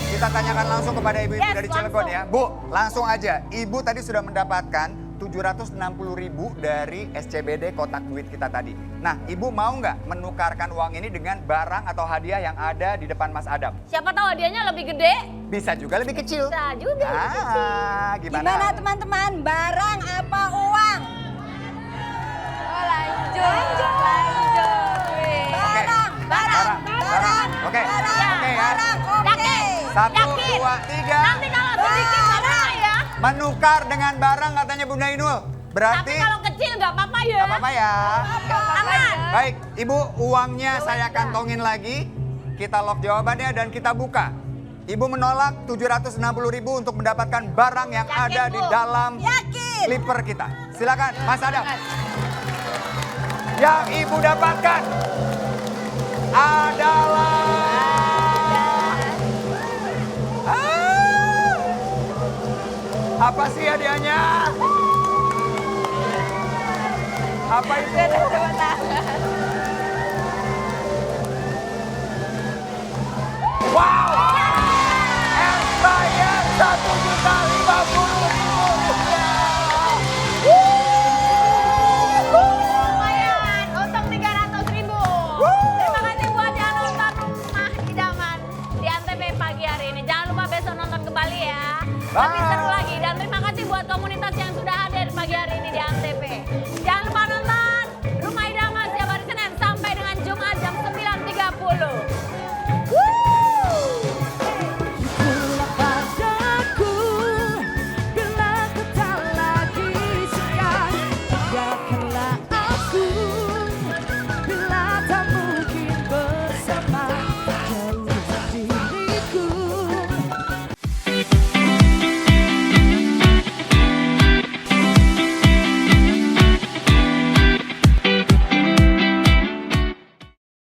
Kita tanyakan langsung kepada ibu-ibu Yes, dari Cilegon langsung. ya. Bu, langsung aja. Ibu tadi sudah mendapatkan 760.000 dari SCBD kotak duit kita tadi. Nah, ibu mau nggak menukarkan uang ini dengan barang atau hadiah yang ada di depan Mas Adam? Siapa tahu hadiahnya lebih gede? Bisa juga lebih kecil. Bisa juga lebih kecil. Gimana? Gimana teman-teman? Barang apa uang? Oh lanjut. Wih. Oke. Barang. Oke. Barang. Oke ya. Barang. Oke. Yakin? 1, Yakin? 2, 3. Nanti kalau sedikit nggak apa ya. Menukar dengan barang katanya Bunda Inul. Tapi Berarti kalau kecil nggak apa-apa ya. nggak apa-apa ya. Aman. Baik, Ibu, uangnya saya kantongin lagi. Kita lock jawabannya dan kita buka. Ibu menolak 760.000 untuk mendapatkan barang yang Yakin, ada di Bu? dalam Yakin. slipper kita. Silakan, Mas Adam. Yang Ibu dapatkan adalah apa sih hadiahnya? Apa itu? Wow! Empire 1.050.000 Lumayan, untung 300.000. Terima kasih buat yang nonton Rumah Idaman di Antv pagi hari ini. Jangan lupa besok nonton kembali ya. Lebih Bye. seru lagi. Dan terima kasih buat komunitas yang sudah hadir pagi hari ini di Antv. Jangan lupa nonton Rumah Idaman setiap hari Senin sampai dengan Jumat jam 9.30.